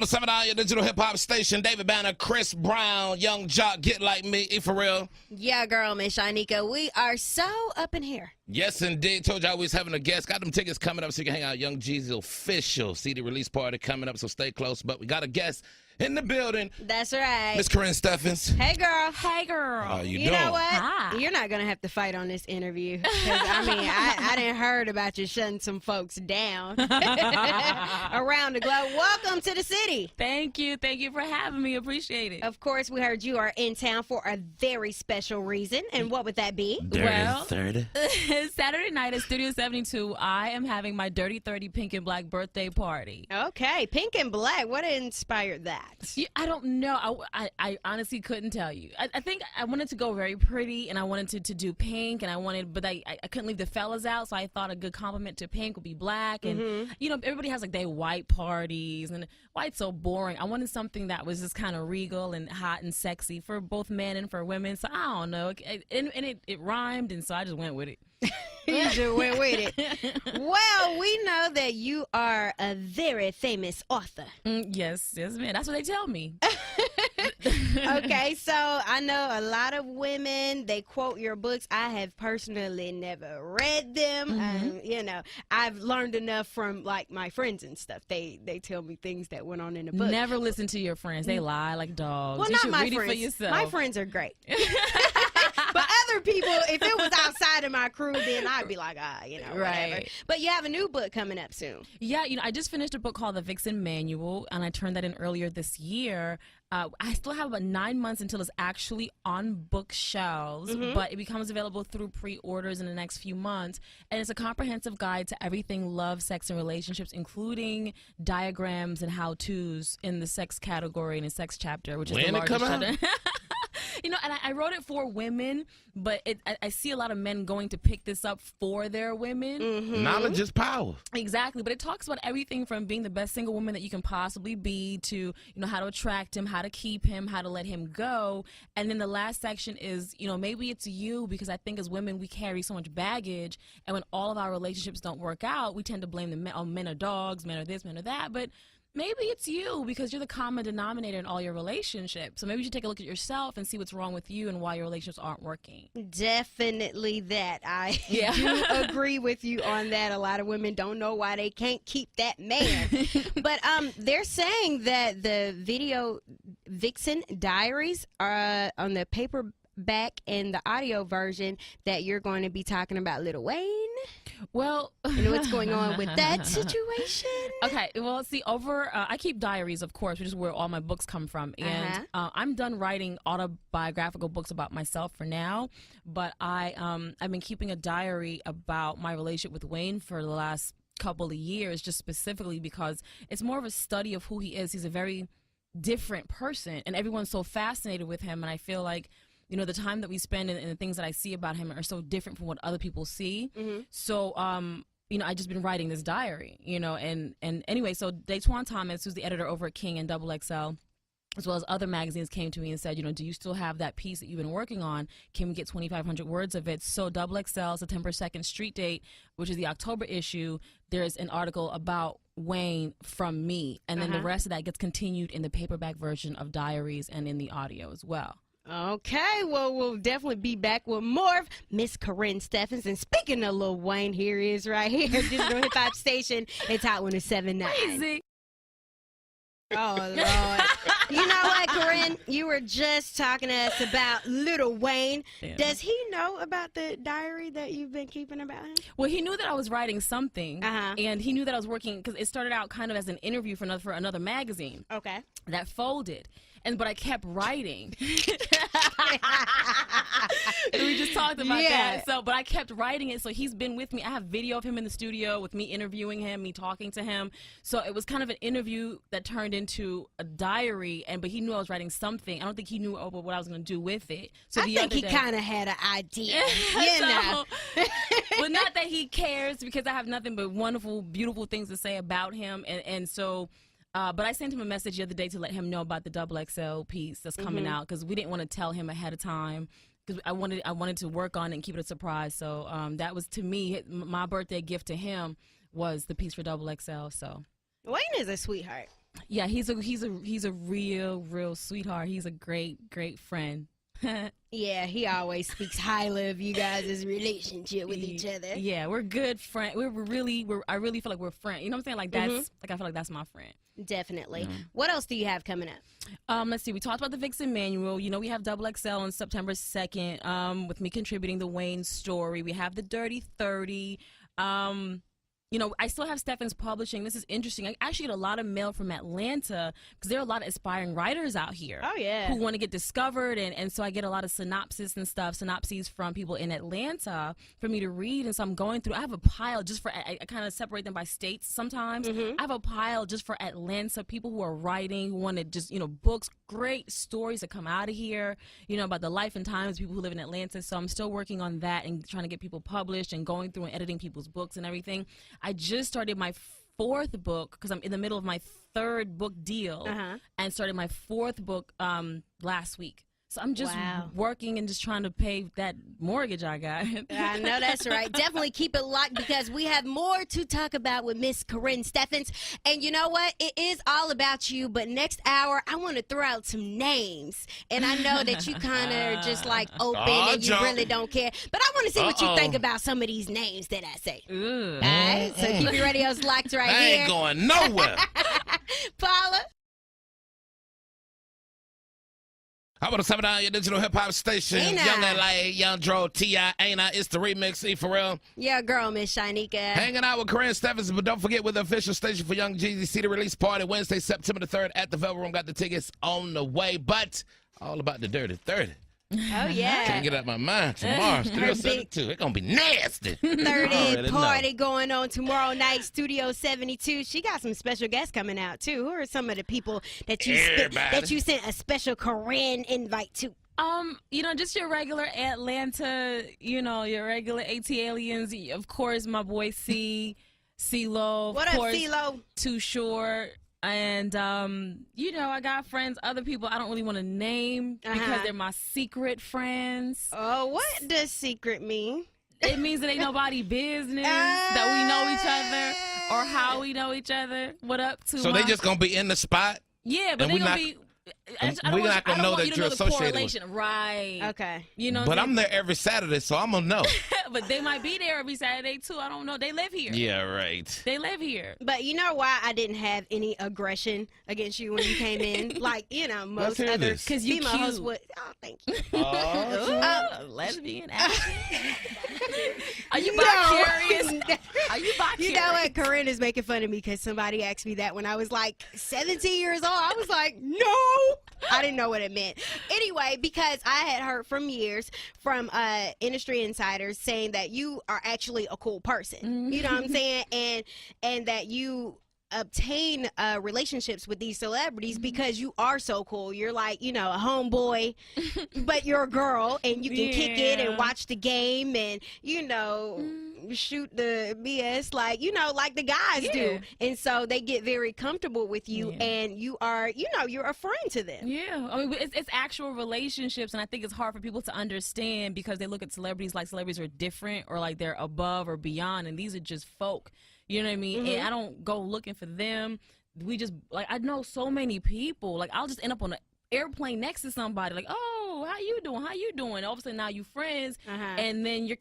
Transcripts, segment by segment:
107.9, your digital hip-hop station. David Banner, Chris Brown, Young Jock, Get Like Me, E For Real. Yeah, girl, Miss Shanika. We are so up in here. Yes, indeed. Told y'all we was having a guest. Got them tickets coming up so you can hang out. Young Jeezy's official CD release party coming up, so stay close. But we got a guest in the building. That's right. Miss Karrine Steffans. Hey, girl. Hey, girl. How you You doing? know what? Hi. You're not going to have to fight on this interview. 'Cause, I didn't heard about you shutting some folks down around the globe. Welcome to the city. Thank you. Thank you for having me. Appreciate it. Of course, we heard you are in town for a very special reason. And what would that be? Well, 30. Saturday night at Studio 72, I am having my Dirty 30 Pink and Black birthday party. Okay, pink and black. What inspired that? Yeah, I don't know. I honestly couldn't tell you. I think I wanted to go very pretty, and I wanted to do pink, and but I couldn't leave the fellas out, so I thought a good compliment to pink would be black. And, you know, everybody has like their white parties, and white's so boring. I wanted something that was just kind of regal and hot and sexy for both men and for women. So I don't know. It rhymed, and so I just went with it. You just went with it. Well, we know that you are a very famous author. Yes, man. That's what they tell me. Okay, so I know a lot of women, they quote your books. I have personally never read them. You know, I've learned enough from like my friends and stuff. They tell me things that went on in the book. Never listen to your friends. They lie like dogs. Well, you not should my read friends. it for yourself. My friends are great. But other people, if it was outside of my crew, then I'd be like, you know, whatever. Right. But you have a new book coming up soon. Yeah, you know, I just finished a book called The Vixen Manual, and I turned that in earlier this year. I still have about 9 months until it's actually on bookshelves, but it becomes available through pre-orders in the next few months. And it's a comprehensive guide to everything love, sex, and relationships, including diagrams and how-tos in the sex category in the sex chapter, which is the largest chapter. You know, and I wrote it for women, but I see a lot of men going to pick this up for their women. Knowledge is power. Exactly, but it talks about everything from being the best single woman that you can possibly be to, you know, how to attract him, how to keep him, how to let him go. And then the last section is, you know, maybe it's you, because I think as women we carry so much baggage, and when all of our relationships don't work out, we tend to blame the men. Oh, men are dogs, men are this, men are that, but maybe it's you, because you're the common denominator in all your relationships. So maybe you should take a look at yourself and see what's wrong with you and why your relationships aren't working. Definitely that. I Yeah. do agree with you on that. A lot of women don't know why they can't keep that man. But they're saying that the video Vixen Diaries are on the paperback and the audio version, that you're going to be talking about Lil Wayne. Well, You know what's going on with that situation? okay, well, see, I keep diaries, of course, which is where all my books come from. And I'm done writing autobiographical books about myself for now. But I've been keeping a diary about my relationship with Wayne for the last couple of years, just specifically because it's more of a study of who he is. He's a very different person, and everyone's so fascinated with him. And I feel like, you know, the time that we spend and the things that I see about him are so different from what other people see. So, you know, I just been writing this diary, you know, and anyway, so Daytwan Thomas, who's the editor over at King and XXL, as well as other magazines, came to me and said, you know, do you still have that piece that you've been working on? Can we get 2,500 words of it? So XXL, September 2nd, street date, which is the October issue, there's an article about Wayne from me. And then the rest of that gets continued in the paperback version of Diaries and in the audio as well. Okay, well, we'll definitely be back with more of Miss Karrine Steffans. And speaking of Lil Wayne, here he is right here, Digital Hip Hop Station. It's Hot 107.9. Crazy. Oh, Lord. You know what, Karrine? You were just talking to us about Lil Wayne. Yeah. Does he know about the diary that you've been keeping about him? Well, he knew that I was writing something, and he knew that I was working, because it started out kind of as an interview for another magazine. Okay. That folded. But I kept writing. We just talked about that. So, but I kept writing it. So he's been with me. I have video of him in the studio with me interviewing him, me talking to him. So it was kind of an interview that turned into a diary. But he knew I was writing something. I don't think he knew what I was going to do with it. So I think he kind of had an idea. You know. Well, not that he cares, because I have nothing but wonderful, beautiful things to say about him. And so. But I sent him a message the other day to let him know about the XXL piece that's coming out, because we didn't want to tell him ahead of time, because I wanted to work on it and keep it a surprise. So that was, to me, my birthday gift to him was the piece for XXL. So Wayne is a sweetheart. Yeah, he's a real sweetheart. He's a great friend. Yeah, he always speaks highly of you guys' relationship with each other. Yeah, we're good friends. I really feel like we're friends. You know what I'm saying? Like that's like I feel like that's my friend. Definitely. What else do you have coming up? Let's see. We talked about the Vixen Manual. You know, we have Double XL on September 2nd. With me contributing the Wayne story. We have the Dirty 30. You know, I still have Steffans Publishing. This is interesting. I actually get a lot of mail from Atlanta because there are a lot of aspiring writers out here. Oh, yeah. Who want to get discovered. And so I get a lot of synopses from people in Atlanta for me to read. And so I'm going through, I have a pile just for, I kind of separate them by states sometimes. I have a pile just for Atlanta, people who are writing, who want to just, you know, books, great stories that come out of here, you know, about the life and times of people who live in Atlanta. So I'm still working on that and trying to get people published and going through and editing people's books and everything. I just started my 4th book because I'm in the middle of my 3rd book deal and started my 4th book last week. So I'm just working and just trying to pay that mortgage I got. I know that's right. Definitely keep it locked because we have more to talk about with Miss Karrine Steffans. And you know what? It is all about you. But next hour, I want to throw out some names. And I know that you kind of are just like open and you really don't care. But I want to see what you think about some of these names that I say. All right? So keep your radios locked right I here. ain't going nowhere. Paula? How about 79 your digital hip hop station? Ain't I? Young LA, Young Dro, T.I. Ain't I? It's the remix, E for real. Yeah, girl, Miss Shanika. Hanging out with Karrine Steffans, but don't forget we're the official station for Young Jeezy CD release party Wednesday, September the 3rd at the Velvet Room. Got the tickets on the way, but all about the Dirty 30. Oh, yeah. Can't get out of my mind. Tomorrow, Studio 72. It's going to be nasty. 30th party going on tomorrow night, Studio 72. She got some special guests coming out, too. Who are some of the people that you sent a special Karrine invite to? You know, just your regular Atlanta, you know, your regular AT aliens. Of course, my boy CeeLo. What up, CeeLo? Too Short. And, you know, I got friends, other people I don't really want to name because they're my secret friends. Oh, what does secret mean? It means that ain't nobody business, that we know each other or how we know each other. What up to So they just going to be in the spot? Yeah, but they going to be... We're not going to know that you're associated with. Right. Okay. You know, but I'm there every Saturday, so I'm going to know. But they might be there every Saturday, too. I don't know. They live here. Yeah, right. They live here. But you know why I didn't have any aggression against you when you came in? Like, you know, most other female hosts would. Oh, thank you. Lesbian action. Are you bi-curious? Are you bi-curious? You know what? Karrine is making fun of me because somebody asked me that when I was like 17 years old. I was like, no. I didn't know what it meant. Anyway, because I had heard from industry insiders saying that you are actually a cool person. You know what I'm saying? And that you obtain relationships with these celebrities because you are so cool. You're like, you know, a homeboy, but you're a girl and you can kick it and watch the game and, you know, shoot the BS like, you know, like the guys do. And so they get very comfortable with you and you are, you know, you're a friend to them. Yeah. I mean, it's actual relationships, and I think it's hard for people to understand because they look at celebrities like celebrities are different or like they're above or beyond, and these are just folk. You know what I mean? And I don't go looking for them. We just, like, I know so many people. Like, I'll just end up on an airplane next to somebody. Like, oh, how you doing? How you doing? All of a sudden, now you friends. And then you're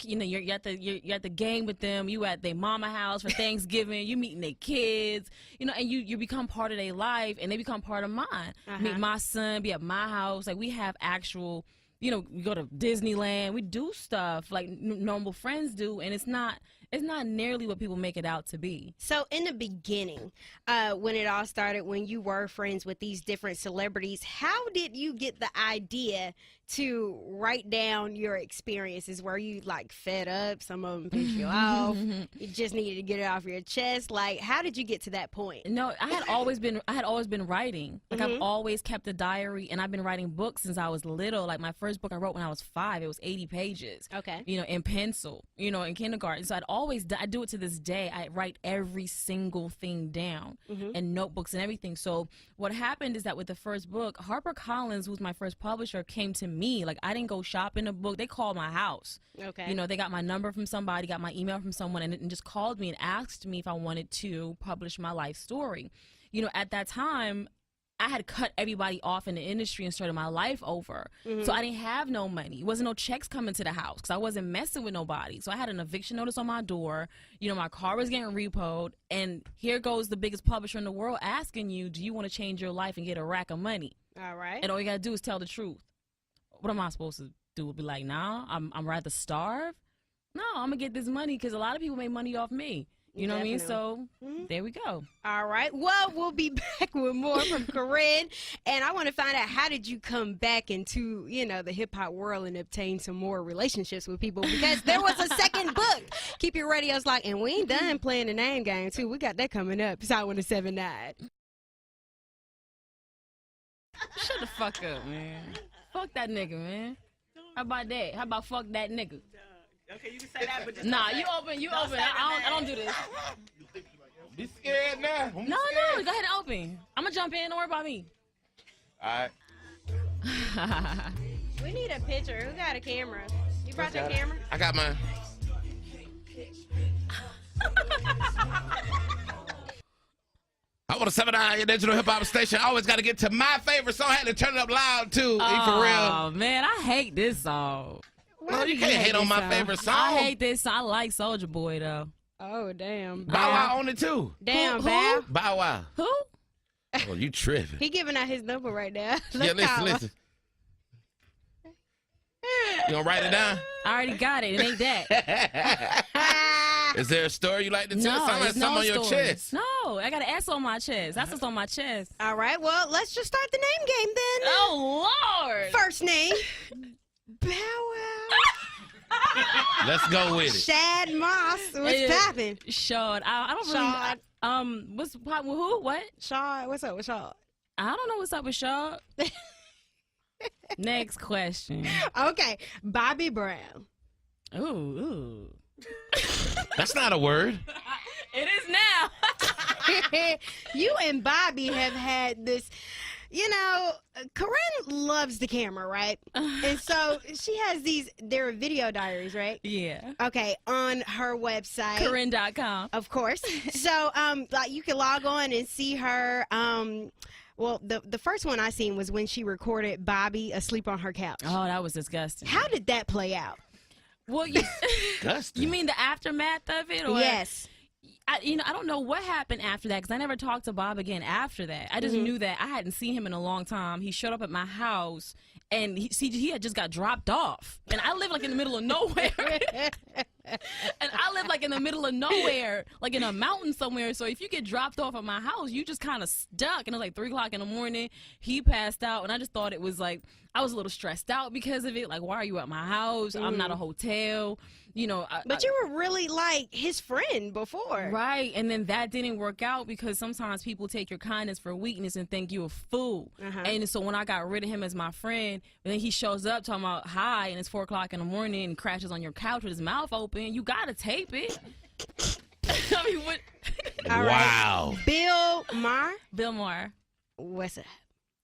at the game with them. You at their mama house for Thanksgiving. You meeting their kids. You know, and you become part of their life, and they become part of mine. Meet my son. Be at my house. Like, we have actual. You know, we go to Disneyland. We do stuff like normal friends do, and it's not nearly what people make it out to be. So in the beginning, when it all started, when you were friends with these different celebrities, how did you get the idea to write down your experiences? Were you like fed up? Some of them pissed you off. You just needed to get it off your chest. Like, how did you get to that point? No, I had always been writing. Like, I've always kept a diary, and I've been writing books since I was little. Like, my first book I wrote when I was 5. It was 80 pages. Okay. You know, in pencil. You know, in kindergarten. So I do it to this day. I write every single thing down in notebooks and everything. So what happened is that with the first book, HarperCollins, who's my first publisher, came to me. Like, I didn't go shopping a book. They called my house. Okay. You know, they got my number from somebody, got my email from someone, and just called me and asked me if I wanted to publish my life story. you know, at that time, I had cut everybody off in the industry and started my life over. So I didn't have no money. Wasn't no checks coming to the house because I wasn't messing with nobody. So I had an eviction notice on my door. You know, my car was getting repoed. And here goes the biggest publisher in the world asking you, do you want to change your life and get a rack of money? All right. And all you got to do is tell the truth. What am I supposed to do? Be like, nah, I'm rather starve? No, I'm going to get this money because a lot of people make money off me. You know what I mean? So there we go. All right. Well, we'll be back with more from Karrine. And I want to find out, how did you come back into, you know, the hip hop world and obtain some more relationships with people? Because there was a second book. Keep your radios locked. And we ain't done playing the name game, too. We got that coming up. It's out on the 7-9. Shut the fuck up, man. Fuck that nigga, man. How about that? How about fuck that nigga? Okay, you can say that, but just nah, you open. I don't do this. Be scared now. No, go ahead and open. I'm gonna jump in. Don't worry about me. All right. We need a picture. Who got a camera? You brought your camera? I got mine. I want to 7-9, your digital hip hop station. I always got to get to my favorite song. I had to turn it up loud too. For real. Oh man, I hate this song. No, you can't hate on my favorite song. I hate this song. I like Soulja Boy though. Oh, damn. Bow Wow on it too. Damn, Who? Bow. Bow Wow. Who? Oh, you tripping. He giving out his number right now. Yeah, listen. You gonna write it down? I already got it. It ain't that. Is there a story you like to tell? No, Sound like there's something no on your story. chest. No, I got an S on my chest. That's what's on my chest. All right, well, let's just start the name game then. Oh Lord. First name, Bow Wow. Let's go with it. Shad Moss. What's poppin'? Shad. I don't really. Shad. What's pop? Who? What? Shad. What's up with Shad? I don't know what's up with Shad. Next question. Okay, Bobby Brown. Ooh. That's not a word. It is now. You and Bobby have had this, you know, Karrine loves the camera, right? And so she has they're video diaries, right? Yeah. Okay, on her website. Karrine.com. Of course. So, like, you can log on and see her. Well, the first one I seen was when she recorded Bobby asleep on her couch. Oh, that was disgusting. How did that play out? Well, Disgusting. you mean the aftermath of it? Or? Yes. I don't know what happened after that because I never talked to Bob again after that. I just knew that I hadn't seen him in a long time. He showed up at my house and he had just got dropped off. And I live like in the middle of nowhere. And I live like in the middle of nowhere, like in a mountain somewhere. So if you get dropped off at my house, you just kind of stuck. And it was like 3 o'clock in the morning. He passed out. And I just thought it was like, I was a little stressed out because of it. Like, why are you at my house? I'm not a hotel. You know, But you were really like his friend before. Right, and then that didn't work out because sometimes people take your kindness for weakness and think you're a fool. And so when I got rid of him as my friend, and then he shows up talking about hi, and it's 4 o'clock in the morning and crashes on your couch with his mouth open, you gotta tape it. I mean, what? Wow. Bill Maher. Bill Maher. What's up?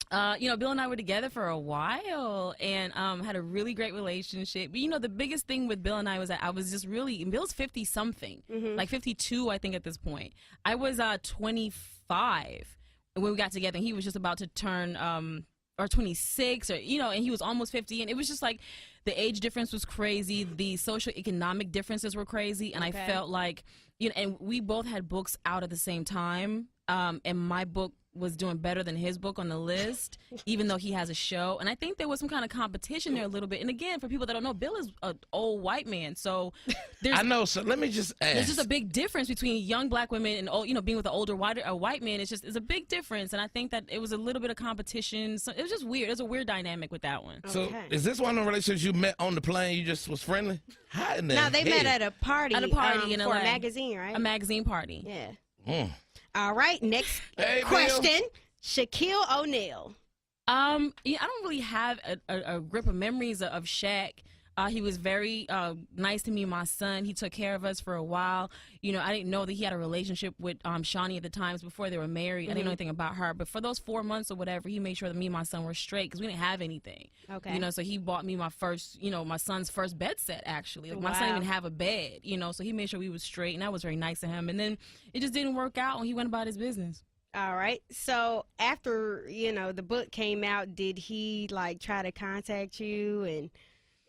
Bill and I were together for a while and had a really great relationship. But, the biggest thing with Bill and I was that I was just really, and Bill's 50-something, like 52, I think, at this point. I was 25 when we got together, and he was just about to turn, or 26, or, and he was almost 50. And it was just like the age difference was crazy. The social economic differences were crazy. And I felt like, and we both had books out at the same time. And my book was doing better than his book on the list, even though he has a show. And I think there was some kind of competition there a little bit. And again, for people that don't know, Bill is an old white man. So I know. So let me just ask. There's just a big difference between young black women and old, being with an older white man. It's a big difference. And I think that it was a little bit of competition. So it was just weird. There's a weird dynamic with that one. So is this one of the relationships you met on the plane? You just was friendly? How in the No, they met at a party. At a party in for LA. a magazine, right? A magazine party. Yeah. All right, next question. Shaquille O'Neal. I don't really have a grip of memories of Shaq. He was very nice to me and my son. He took care of us for a while. I didn't know that he had a relationship with Shawnee at the times before they were married. I didn't know anything about her. But for those 4 months or whatever, he made sure that me and my son were straight because we didn't have anything. Okay. So he bought me my first, my son's first bed set, actually. Like, my son didn't even have a bed, so he made sure we was straight. And that was very nice of him. And then it just didn't work out and he went about his business. All right. So after, the book came out, did he like try to contact you and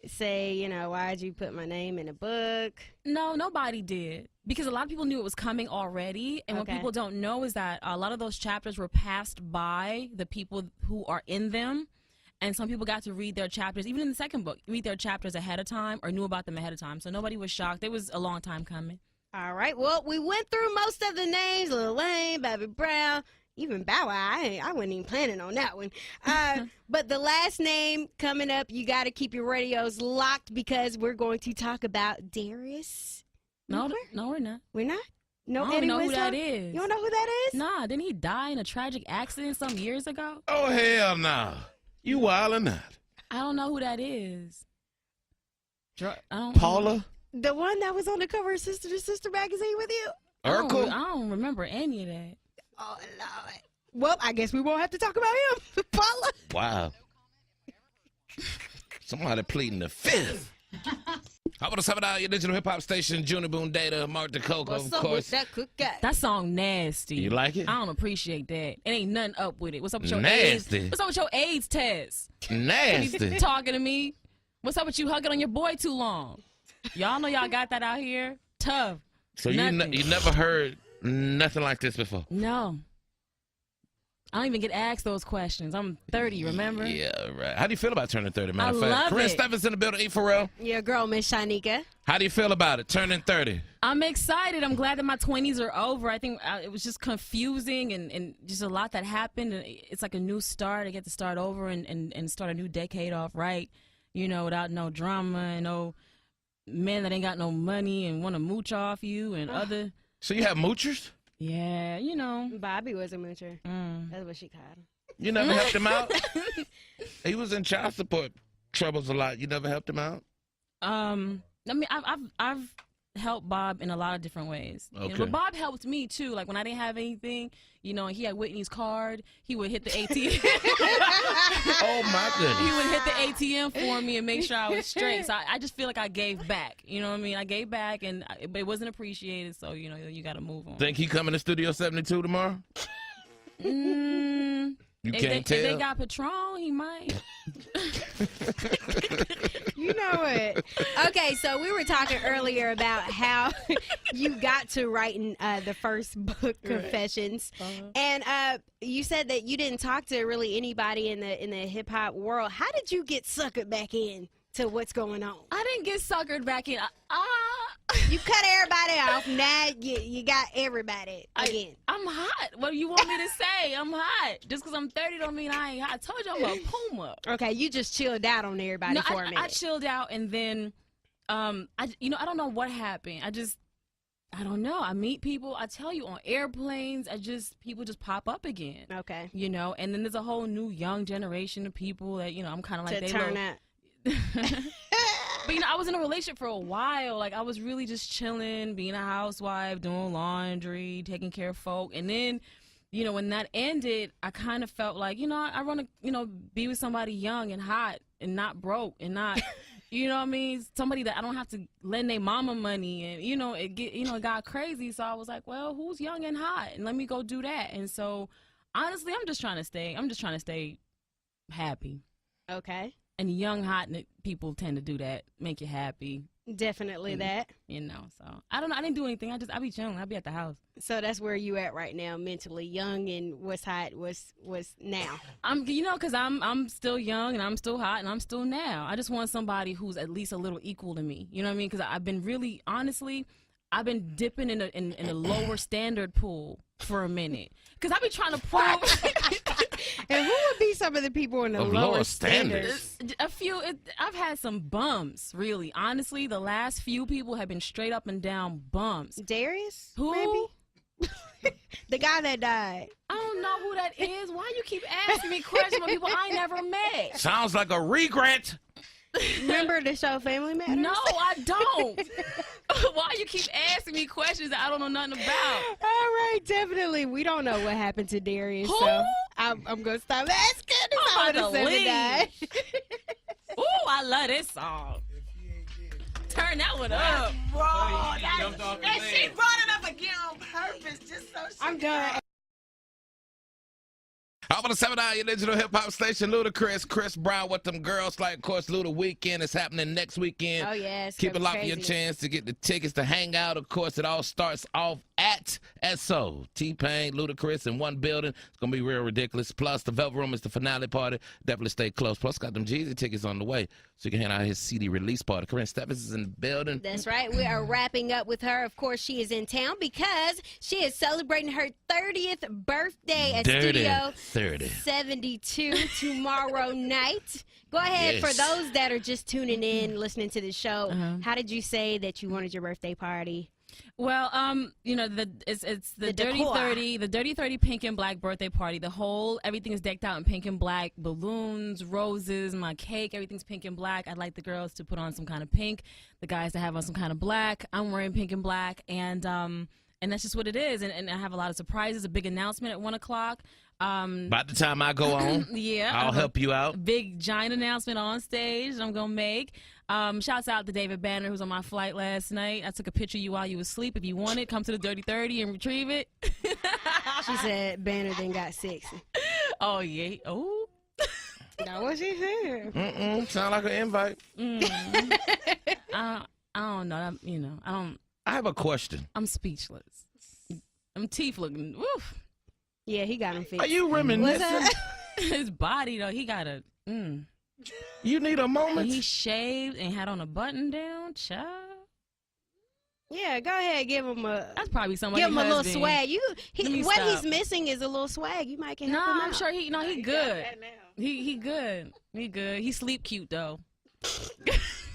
say, why'd you put my name in a book? No, nobody did. Because a lot of people knew it was coming already. And what people don't know is that a lot of those chapters were passed by the people who are in them. And some people got to read their chapters, even in the second book, read their chapters ahead of time or knew about them ahead of time. So nobody was shocked. It was a long time coming. All right. Well, we went through most of the names: Lil Wayne, Bobby Brown, even Bow Wow. I wasn't even planning on that one. But the last name coming up, you got to keep your radios locked because we're going to talk about Darius. No, we're not. We're not? No, I don't know who that is. You don't know who that is? Nah, didn't he die in a tragic accident some years ago? Oh, hell no. You wildin' not. I don't know who that is. Paula? The one that was on the cover of Sister to Sister magazine with you? Urkel? I don't remember any of that. Oh, Lord. Well, I guess we won't have to talk about him. Paula? Wow. Somebody pleading the fifth. How about a $7 your digital hip-hop station, Junior Boone Data, Mark the Coco, What's of up course. with that cook guy? That song nasty. You like it? I don't appreciate that. It ain't nothing up with it. What's up with your Nasty. AIDS? What's up with your AIDS test? Nasty. You talking to me? What's up with you hugging on your boy too long? Y'all know y'all got that out here? Tough. So you never heard nothing like this before? No. I don't even get asked those questions. I'm 30, remember? Yeah, right. How do you feel about turning 30, matter of I fact? love Karrine it. Steffans in the building, E4L. Your girl, Miss Shanika. How do you feel about it, turning 30? I'm excited. I'm glad that my 20s are over. I think it was just confusing and just a lot that happened. And it's like a new start. I get to start over and start a new decade off right, without no drama and no men that ain't got no money and want to mooch off you and other. So you have moochers? Yeah, Bobby was a moocher. That's what she called him. You never helped him out? He was in child support troubles a lot. You never helped him out? I mean, I've helped Bob in a lot of different ways. Okay. But Bob helped me too. Like when I didn't have anything, and he had Whitney's card, he would hit the ATM. Oh my goodness. He would hit the ATM for me and make sure I was straight. So I just feel like I gave back. You know what I mean? I gave back, and it wasn't appreciated. So you got to move on. Think he coming to Studio 72 tomorrow? You can't tell. If they got Patron, he might. You know it. Okay, so we were talking earlier about how you got to writing the first book, Confessions, and you said that you didn't talk to really anybody in the hip hop world. How did you get suckered back in to what's going on? I didn't get suckered back in. You cut everybody off. Now you got everybody again. I'm hot. What do you want me to say? I'm hot. Just because I'm 30 don't mean I ain't hot. I told you I'm a Puma. Okay, you just chilled out on everybody for a minute. I chilled out and then, I don't know what happened. I don't know. I meet people. I tell you, on airplanes, people just pop up again. Okay. And then there's a whole new young generation of people that, I'm kind of like to turn out. But I was in a relationship for a while. Like I was really just chilling, being a housewife, doing laundry, taking care of folk. And then, when that ended, I kind of felt like, I want to, be with somebody young and hot and not broke and not, you know what I mean? Somebody that I don't have to lend their mama money and, it got crazy. So I was like, well, who's young and hot? And let me go do that. And so honestly, I'm just trying to stay happy. Okay. And young, hot people tend to do that, make you happy. Definitely that. So I don't know. I didn't do anything. I be chilling. I be at the house. So that's where you at right now, mentally young and what's hot, what's now. Because I'm still young and I'm still hot and I'm still now. I just want somebody who's at least a little equal to me. You know what I mean? Because I've been really, honestly, I've been dipping in a lower standard pool for a minute. Because I be trying to prove. And who would be some of the people in the lower standards? A few. I've had some bums, really. Honestly, the last few people have been straight up and down bums. Darius? Who? Maybe? The guy that died. I don't know who that is. Why you keep asking me questions about people I ain't never met? Sounds like a regret. Remember the show Family Matters? No, I don't. Why you keep asking me questions that I don't know nothing about? All right, definitely. We don't know what happened to Darius, Who? so I'm going to stop asking. I'm about to leave. Died. Ooh, I love this song. Turn that one up. Bro, she brought it up again on purpose just so she I'm done. I'm on the 7 your digital hip hop station, Ludacris, Chris Brown, What Them Girls Like. Of course, Luda Weekend is happening next weekend. Oh, yes. Keep it locked for your chance to get the tickets to hang out. Of course, it all starts off at SO. T-Pain, Ludacris in one building. It's going to be real ridiculous. Plus, the Velvet Room is the finale party. Definitely stay close. Plus, got them Jeezy tickets on the way so you can hand out his CD release party. Karrine Steffans is in the building. That's right. We are wrapping up with her. Of course, she is in town because she is celebrating her 30th birthday at Studio 72 tomorrow night. Go ahead, for those that are just tuning in, listening to the show, how did you say that you wanted your birthday party? Well, you know, it's the Dirty 30, the Dirty 30 pink and black birthday party. Everything is decked out in pink and black, balloons, roses, my cake, everything's pink and black. I'd like the girls to put on some kind of pink, the guys to have on some kind of black. I'm wearing pink and black, and that's just what it is. And I have a lot of surprises, a big announcement at 1 o'clock. By the time I go on, I'll help you out. Big giant announcement on stage I'm gonna make. Shouts out to David Banner, who's on my flight last night. I took a picture of you while you was asleep. If you want it, come to the Dirty 30 and retrieve it. She said Banner then got sexy. Oh yeah. Oh. That's what she said. Sound like an invite. I don't know. I don't. I have a question. I'm speechless. I'm teeth looking. Woof. Yeah, he got him fixed. Are you reminiscing? His body though, he got a. You need a moment. He shaved and had on a button down, child. Yeah, go ahead, give him a. That's probably somebody. Give him a little swag. What stop. he's missing is a little swag. You might can help him out. I'm sure he good. He good. He good. He sleep cute though.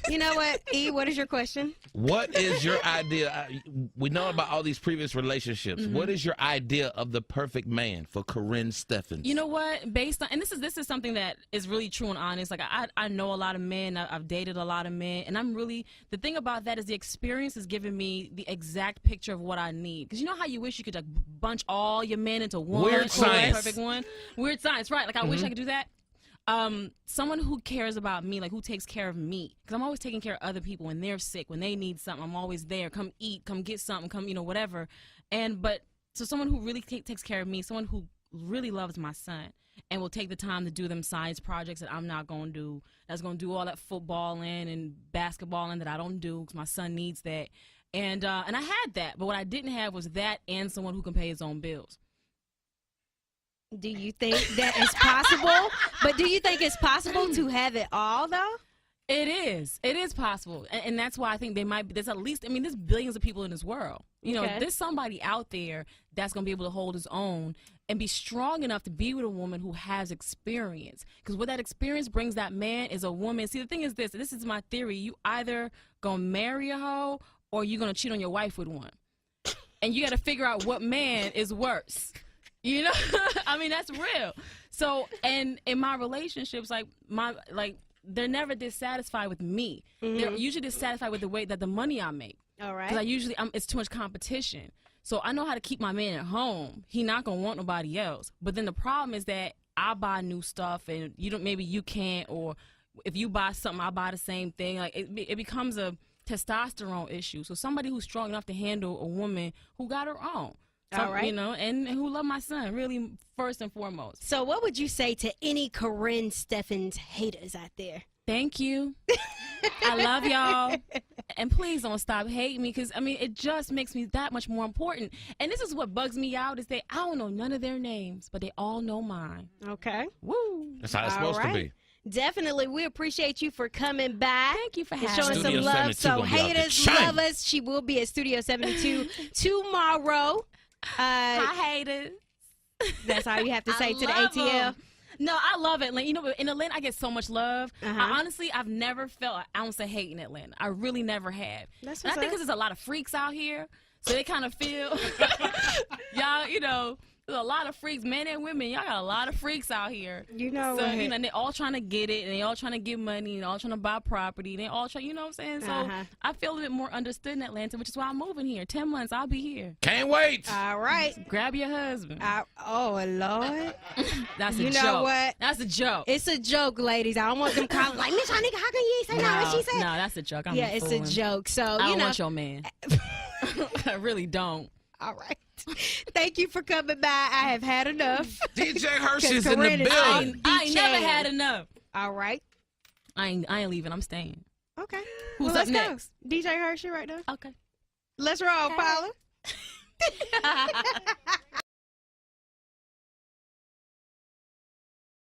You know what, E? What is your question? What is your idea? We know about all these previous relationships. What is your idea of the perfect man for Karrine Steffans? You know what? Based on, and this is something that is really true and honest. Like I know a lot of men. I've dated a lot of men, and the thing about that is the experience is giving me the exact picture of what I need. Because you know how you wish you could like bunch all your men into one weird science, perfect one. Weird science, right? Like I wish I could do that. Someone who cares about me, like who takes care of me, because I'm always taking care of other people when they're sick, when they need something. I'm always there. Come eat, come get something, come, whatever. So someone who really takes care of me, someone who really loves my son and will take the time to do them science projects that I'm not going to do, that's going to do all that footballing and basketballing that I don't do because my son needs that. And I had that, but what I didn't have was that and someone who can pay his own bills. Do you think that is possible? But do you think it's possible to have it all, though? It is. It is possible. And that's why I think they might be. There's at least, there's billions of people in this world. There's somebody out there that's going to be able to hold his own and be strong enough to be with a woman who has experience. Because what that experience brings that man is a woman. See, the thing is this is my theory. You either going to marry a hoe or you're going to cheat on your wife with one. And you got to figure out what man is worse. That's real. So, and in my relationships, they're never dissatisfied with me. They're usually dissatisfied with the way that the money I make. All right. Because it's too much competition. So I know how to keep my man at home. He not gonna want nobody else. But then the problem is that I buy new stuff and maybe you can't, or if you buy something, I buy the same thing. Like it becomes a testosterone issue. So somebody who's strong enough to handle a woman who got her own. All right. And who love my son, really, first and foremost. So what would you say to any Karrine Steffans haters out there? Thank you. I love y'all. And please don't stop hating me because, it just makes me that much more important. And this is what bugs me out is that I don't know none of their names, but they all know mine. Okay. Woo. That's how it's supposed to be. Definitely. We appreciate you for coming by. Thank you for having showing some love. So haters love us. She will be at Studio 72 tomorrow. Hi, haters. That's all you have to say to the ATL. Them. No, I love Atlanta. In Atlanta, I get so much love. I've never felt an ounce of hate in Atlanta. I really never have. And I think because there's a lot of freaks out here, so they kind of feel, y'all, there's a lot of freaks, men and women. Y'all got a lot of freaks out here. So, and they all trying to get it, and they all trying to get money, and all trying to buy property. And they all try, you know what I'm saying? So I feel a bit more understood in Atlanta, which is why I'm moving here. 10 months, I'll be here. Can't wait. All right. Grab your husband. Oh, Lord. That's a joke. You know what? That's a joke. It's a joke, ladies. I don't want them calling like, Miss Nigga, how can you say what she said? No, that's a joke. It's a joke. So, I don't want your man. I really don't. All right. Thank you for coming by. I have had enough. DJ Hirsch is in the Karrine is building. I ain't never had enough. All right. I ain't leaving. I'm staying. Okay. Who's well, let's up next? go. DJ Hershey right now. Okay. Let's roll, Paula.